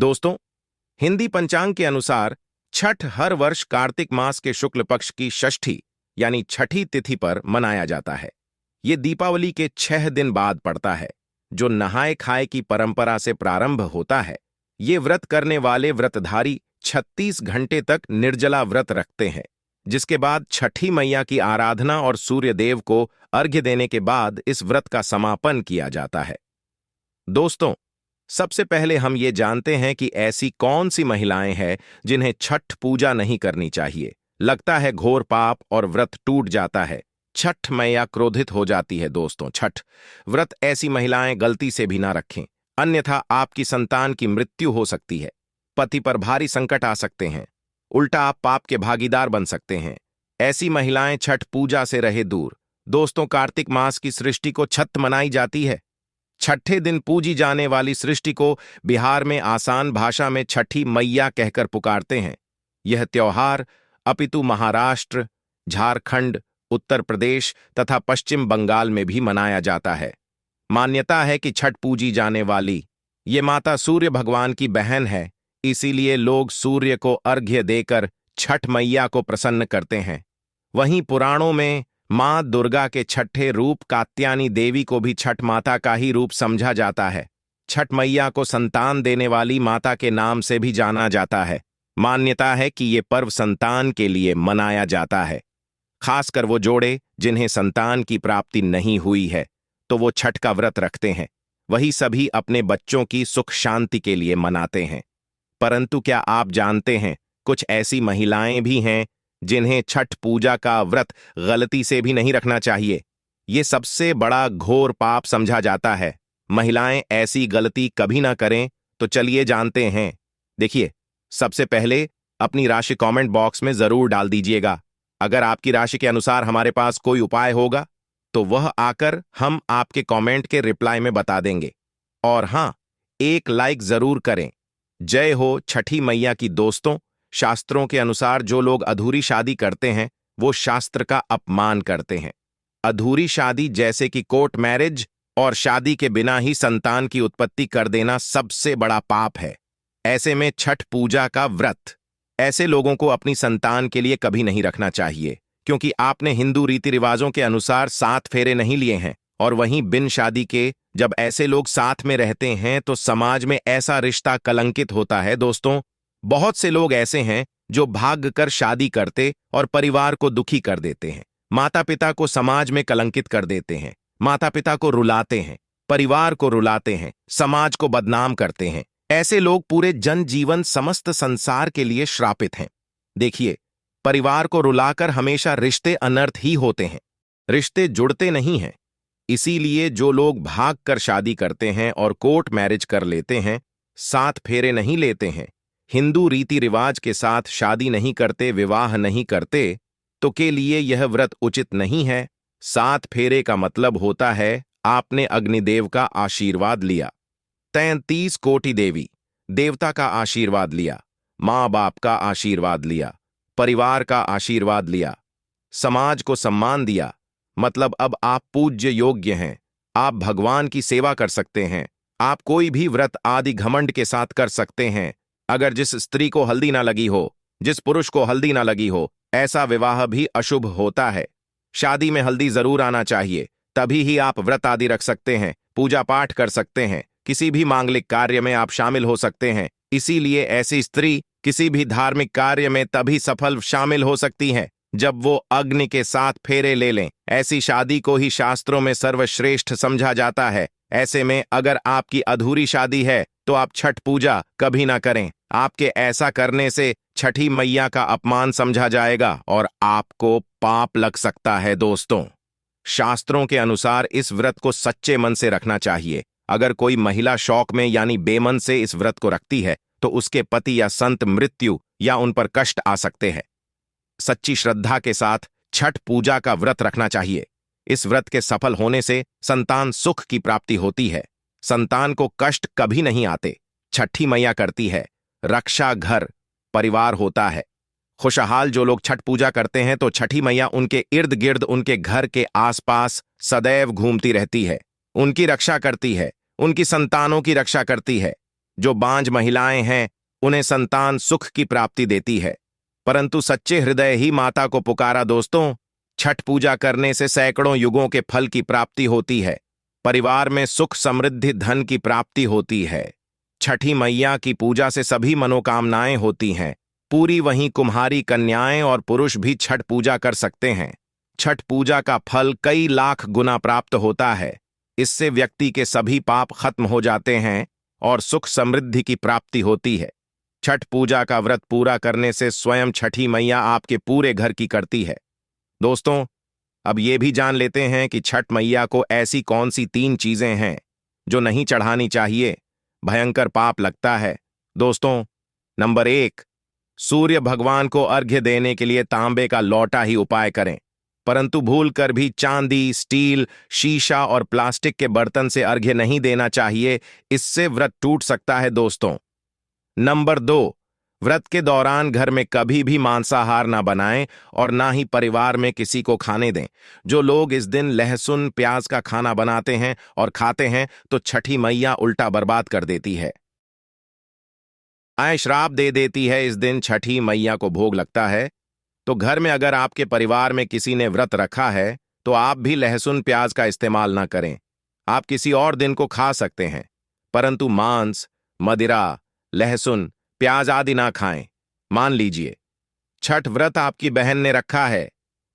दोस्तों, हिंदी पंचांग के अनुसार छठ हर वर्ष कार्तिक मास के शुक्ल पक्ष की षष्ठी यानी छठी तिथि पर मनाया जाता है। ये दीपावली के 6 दिन बाद पड़ता है, जो नहाए खाए की परंपरा से प्रारंभ होता है। ये व्रत करने वाले व्रतधारी 36 घंटे तक निर्जला व्रत रखते हैं, जिसके बाद छठी मैया की आराधना और सूर्य देव को अर्घ्य देने के बाद इस व्रत का समापन किया जाता है। दोस्तों, सबसे पहले हम ये जानते हैं कि ऐसी कौन सी महिलाएं हैं जिन्हें छठ पूजा नहीं करनी चाहिए। लगता है घोर पाप और व्रत टूट जाता है। छठ मैया क्रोधित हो जाती है। दोस्तों, छठ व्रत ऐसी महिलाएं गलती से भी ना रखें, अन्यथा आपकी संतान की मृत्यु हो सकती है, पति पर भारी संकट आ सकते हैं, उल्टा आप पाप के भागीदार बन सकते हैं। ऐसी महिलाएं छठ पूजा से रहे दूर। दोस्तों, कार्तिक मास की सृष्टि को छठ मनाई जाती है। छठे दिन पूजी जाने वाली सृष्टि को बिहार में आसान भाषा में छठी मैया कहकर पुकारते हैं। यह त्योहार अपितु महाराष्ट्र, झारखंड, उत्तर प्रदेश तथा पश्चिम बंगाल में भी मनाया जाता है। मान्यता है कि छठ पूजी जाने वाली ये माता सूर्य भगवान की बहन है, इसीलिए लोग सूर्य को अर्घ्य देकर छठ मैया को प्रसन्न करते हैं। वहीं पुराणों में मां दुर्गा के छठे रूप कात्यायनी देवी को भी छठ माता का ही रूप समझा जाता है। छठ मैया को संतान देने वाली माता के नाम से भी जाना जाता है। मान्यता है कि ये पर्व संतान के लिए मनाया जाता है। खासकर वो जोड़े जिन्हें संतान की प्राप्ति नहीं हुई है, तो वो छठ का व्रत रखते हैं। वही सभी अपने बच्चों की सुख शांति के लिए मनाते हैं। परंतु क्या आप जानते हैं, कुछ ऐसी महिलाएं भी हैं जिन्हें छठ पूजा का व्रत गलती से भी नहीं रखना चाहिए। ये सबसे बड़ा घोर पाप समझा जाता है। महिलाएं ऐसी गलती कभी ना करें, तो चलिए जानते हैं। देखिए, सबसे पहले अपनी राशि कमेंट बॉक्स में जरूर डाल दीजिएगा। अगर आपकी राशि के अनुसार हमारे पास कोई उपाय होगा, तो वह आकर हम आपके कमेंट के रिप्लाई में बता देंगे। और हां, एक लाइक जरूर करें। जय हो छठी मैया की। दोस्तों, शास्त्रों के अनुसार जो लोग अधूरी शादी करते हैं, वो शास्त्र का अपमान करते हैं। अधूरी शादी जैसे कि कोर्ट मैरिज और शादी के बिना ही संतान की उत्पत्ति कर देना सबसे बड़ा पाप है। ऐसे में छठ पूजा का व्रत ऐसे लोगों को अपनी संतान के लिए कभी नहीं रखना चाहिए, क्योंकि आपने हिंदू रीति रिवाजों के अनुसार 7 फेरे नहीं लिए हैं। और वहीं बिन शादी के जब ऐसे लोग साथ में रहते हैं, तो समाज में ऐसा रिश्ता कलंकित होता है। दोस्तों, बहुत से लोग ऐसे हैं जो भाग कर शादी करते और परिवार को दुखी कर देते हैं। माता पिता को समाज में कलंकित कर देते हैं, माता पिता को रुलाते हैं, परिवार को रुलाते हैं, समाज को बदनाम करते हैं। ऐसे लोग पूरे जनजीवन समस्त संसार के लिए श्रापित हैं। देखिए, परिवार को रुलाकर हमेशा रिश्ते अनर्थ ही होते हैं, रिश्ते जुड़ते नहीं हैं। इसीलिए जो लोग भाग कर शादी करते हैं और कोर्ट मैरिज कर लेते हैं, 7 फेरे नहीं लेते हैं, हिंदू रीति रिवाज के साथ शादी नहीं करते, विवाह नहीं करते, तो के लिए यह व्रत उचित नहीं है। 7 फेरे का मतलब होता है आपने अग्निदेव का आशीर्वाद लिया, 33 कोटि देवी देवता का आशीर्वाद लिया, माँ बाप का आशीर्वाद लिया, परिवार का आशीर्वाद लिया, समाज को सम्मान दिया। मतलब अब आप पूज्य योग्य हैं, आप भगवान की सेवा कर सकते हैं। आप कोई भी व्रत आदि घमंड के साथ कर सकते हैं। अगर जिस स्त्री को हल्दी ना लगी हो, जिस पुरुष को हल्दी ना लगी हो, ऐसा विवाह भी अशुभ होता है। शादी में हल्दी जरूर आना चाहिए, तभी ही आप व्रत आदि रख सकते हैं, पूजा पाठ कर सकते हैं, किसी भी मांगलिक कार्य में आप शामिल हो सकते हैं। इसीलिए ऐसी स्त्री किसी भी धार्मिक कार्य में तभी सफल शामिल हो सकती है जब वो अग्नि के साथ फेरे ले लें। ऐसी शादी को ही शास्त्रों में सर्वश्रेष्ठ समझा जाता है। ऐसे में अगर आपकी अधूरी शादी है, तो आप छठ पूजा कभी ना करें। आपके ऐसा करने से छठी मैया का अपमान समझा जाएगा और आपको पाप लग सकता है। दोस्तों, शास्त्रों के अनुसार इस व्रत को सच्चे मन से रखना चाहिए। अगर कोई महिला शौक में यानी बेमन से इस व्रत को रखती है, तो उसके पति या संत मृत्यु या उन पर कष्ट आ सकते हैं। सच्ची श्रद्धा के साथ छठ पूजा का व्रत रखना चाहिए। इस व्रत के सफल होने से संतान सुख की प्राप्ति होती है, संतान को कष्ट कभी नहीं आते। छठी मैया करती है रक्षा, घर परिवार होता है खुशहाल। जो लोग छठ पूजा करते हैं, तो छठी मैया उनके इर्द गिर्द, उनके घर के आसपास सदैव घूमती रहती है, उनकी रक्षा करती है, उनकी संतानों की रक्षा करती है। जो बांझ महिलाएं हैं उन्हें संतान सुख की प्राप्ति देती है, परंतु सच्चे हृदय ही माता को पुकारा। दोस्तों, छठ पूजा करने से सैकड़ों युगों के फल की प्राप्ति होती है। परिवार में सुख, समृद्धि, धन की प्राप्ति होती है। छठी मैया की पूजा से सभी मनोकामनाएं होती हैं पूरी। वहीं कुम्हारी, कन्याएं और पुरुष भी छठ पूजा कर सकते हैं। छठ पूजा का फल कई लाख गुना प्राप्त होता है। इससे व्यक्ति के सभी पाप खत्म हो जाते हैं और सुख समृद्धि की प्राप्ति होती है। छठ पूजा का व्रत पूरा करने से स्वयं छठी मैया आपके पूरे घर की करती है। दोस्तों, अब ये भी जान लेते हैं कि छठ मैया को ऐसी कौन सी 3 चीजें हैं जो नहीं चढ़ानी चाहिए, भयंकर पाप लगता है। दोस्तों, नंबर 1, सूर्य भगवान को अर्घ्य देने के लिए तांबे का लौटा ही उपाय करें, परंतु भूलकर भी चांदी, स्टील, शीशा और प्लास्टिक के बर्तन से अर्घ्य नहीं देना चाहिए, इससे व्रत टूट सकता है। दोस्तों, नंबर 2, व्रत के दौरान घर में कभी भी मांसाहार ना बनाएं और ना ही परिवार में किसी को खाने दें। जो लोग इस दिन लहसुन, प्याज का खाना बनाते हैं और खाते हैं तो छठी मैया उल्टा बर्बाद कर देती है, श्राप दे देती है। इस दिन छठी मैया को भोग लगता है, तो घर में अगर आपके परिवार में किसी ने व्रत रखा है तो आप भी लहसुन, प्याज का इस्तेमाल ना करें। आप किसी और दिन को खा सकते हैं, परंतु मांस, मदिरा, लहसुन, प्याज आदि ना खाएं। मान लीजिए छठ व्रत आपकी बहन ने रखा है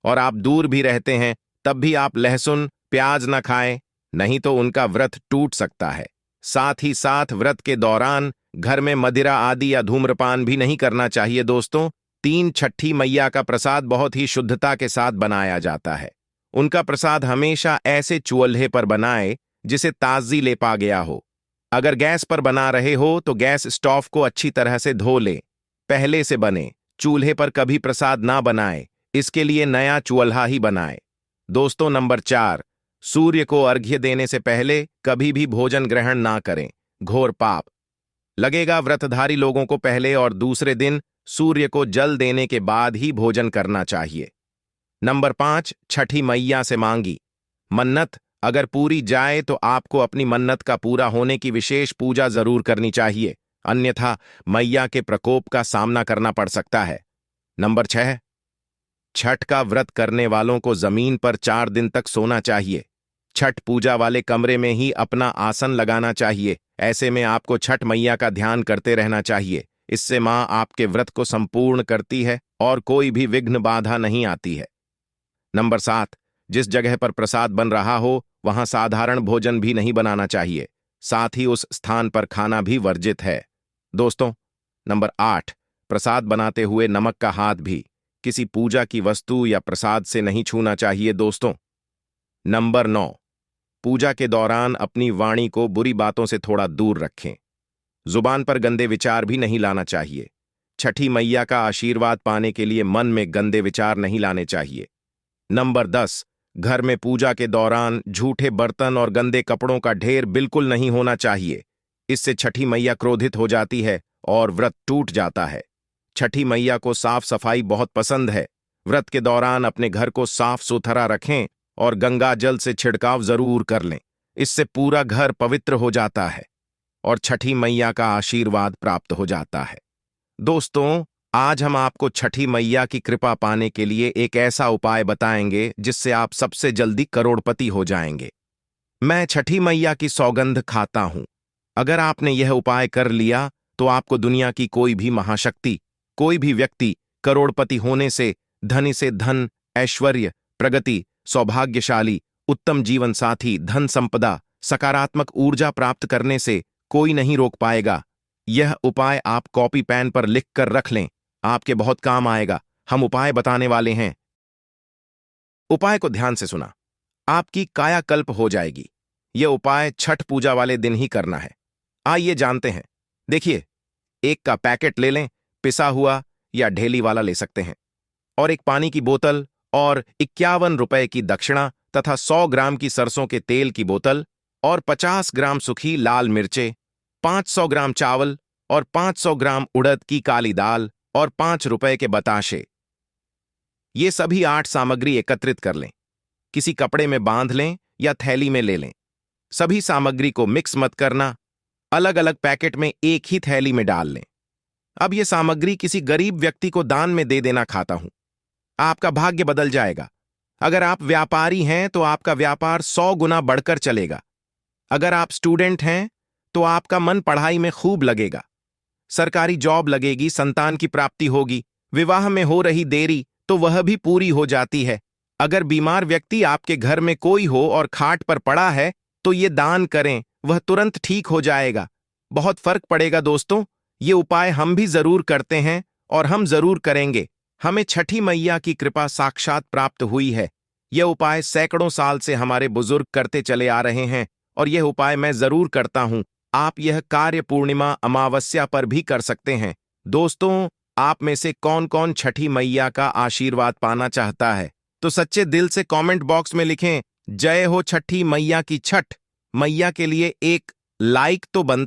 और आप दूर भी रहते हैं, तब भी आप लहसुन, प्याज ना खाएं, नहीं तो उनका व्रत टूट सकता है। साथ ही साथ व्रत के दौरान घर में मदिरा आदि या धूम्रपान भी नहीं करना चाहिए। दोस्तों, 3, छठी मैया का प्रसाद बहुत ही शुद्धता के साथ बनाया जाता है। उनका प्रसाद हमेशा ऐसे चूल्हे पर बनाए जिसे ताजी लेपा गया हो। अगर गैस पर बना रहे हो तो गैस स्टोव को अच्छी तरह से धो लें, पहले से बने चूल्हे पर कभी प्रसाद ना बनाए, इसके लिए नया चूल्हा ही बनाए। दोस्तों, नंबर 4, सूर्य को अर्घ्य देने से पहले कभी भी भोजन ग्रहण ना करें, घोर पाप लगेगा। व्रतधारी लोगों को पहले और दूसरे दिन सूर्य को जल देने के बाद ही भोजन करना चाहिए। नंबर 5, छठी मैया से मांगी मन्नत अगर पूरी जाए तो आपको अपनी मन्नत का पूरा होने की विशेष पूजा जरूर करनी चाहिए, अन्यथा मैया के प्रकोप का सामना करना पड़ सकता है। नंबर 6, छठ का व्रत करने वालों को जमीन पर 4 दिन तक सोना चाहिए। छठ पूजा वाले कमरे में ही अपना आसन लगाना चाहिए। ऐसे में आपको छठ मैया का ध्यान करते रहना चाहिए। इससे मां आपके व्रत को संपूर्ण करती है और कोई भी विघ्न बाधा नहीं आती है। नंबर 7, जिस जगह पर प्रसाद बन रहा हो वहां साधारण भोजन भी नहीं बनाना चाहिए, साथ ही उस स्थान पर खाना भी वर्जित है। दोस्तों, नंबर 8, प्रसाद बनाते हुए नमक का हाथ भी किसी पूजा की वस्तु या प्रसाद से नहीं छूना चाहिए। दोस्तों, नंबर 9, पूजा के दौरान अपनी वाणी को बुरी बातों से थोड़ा दूर रखें। जुबान पर गंदे विचार भी नहीं लाना चाहिए। छठी मैया का आशीर्वाद पाने के लिए मन में गंदे विचार नहीं लाने चाहिए। नंबर 10, घर में पूजा के दौरान झूठे बर्तन और गंदे कपड़ों का ढेर बिल्कुल नहीं होना चाहिए। इससे छठी मैया क्रोधित हो जाती है और व्रत टूट जाता है। छठी मैया को साफ सफाई बहुत पसंद है। व्रत के दौरान अपने घर को साफ सुथरा रखें और गंगा जल से छिड़काव जरूर कर लें। इससे पूरा घर पवित्र हो जाता है और छठी मैया का आशीर्वाद प्राप्त हो जाता है। दोस्तों, आज हम आपको छठी मैया की कृपा पाने के लिए एक ऐसा उपाय बताएंगे जिससे आप सबसे जल्दी करोड़पति हो जाएंगे। मैं छठी मैया की सौगंध खाता हूं, अगर आपने यह उपाय कर लिया तो आपको दुनिया की कोई भी महाशक्ति, कोई भी व्यक्ति करोड़पति होने से, धनी से धन, ऐश्वर्य, प्रगति, सौभाग्यशाली, उत्तम जीवन साथी, धन संपदा, सकारात्मक ऊर्जा प्राप्त करने से कोई नहीं रोक पाएगा। यह उपाय आप कॉपी पेन पर लिख कर रख लें, आपके बहुत काम आएगा। हम उपाय बताने वाले हैं। उपाय को ध्यान से सुना, आपकी कायाकल्प हो जाएगी। यह उपाय छठ पूजा वाले दिन ही करना है। आइए जानते हैं। देखिए, 1 का पैकेट ले लें, पिसा हुआ या ढेली वाला ले सकते हैं, और एक पानी की बोतल और 51 रुपए की दक्षिणा तथा 100 ग्राम की सरसों के तेल की बोतल और 50 ग्राम सूखी लाल मिर्चें, 500 ग्राम चावल और 500 ग्राम उड़द की काली दाल और 5 रुपए के बताशे। ये सभी 8 सामग्री एकत्रित कर लें, किसी कपड़े में बांध लें या थैली में ले लें। सभी सामग्री को मिक्स मत करना, अलग अलग पैकेट में एक ही थैली में डाल लें। अब यह सामग्री किसी गरीब व्यक्ति को दान में दे देना खाता हूं। आपका भाग्य बदल जाएगा। अगर आप व्यापारी हैं तो आपका व्यापार 100 गुना बढ़कर चलेगा। अगर आप स्टूडेंट हैं तो आपका मन पढ़ाई में खूब लगेगा। सरकारी जॉब लगेगी, संतान की प्राप्ति होगी, विवाह में हो रही देरी तो वह भी पूरी हो जाती है। अगर बीमार व्यक्ति आपके घर में कोई हो और खाट पर पड़ा है तो ये दान करें, वह तुरंत ठीक हो जाएगा। बहुत फर्क पड़ेगा दोस्तों। ये उपाय हम भी जरूर करते हैं और हम जरूर करेंगे। हमें छठी मैया की कृपा साक्षात प्राप्त हुई है। यह उपाय सैकड़ों साल से हमारे बुजुर्ग करते चले आ रहे हैं और यह उपाय मैं जरूर करता हूं। आप यह कार्य पूर्णिमा अमावस्या पर भी कर सकते हैं। दोस्तों, आप में से कौन कौन छठी मैया का आशीर्वाद पाना चाहता है तो सच्चे दिल से कमेंट बॉक्स में लिखें, जय हो छठी मैया की। छठ मैया के लिए एक लाइक तो बनता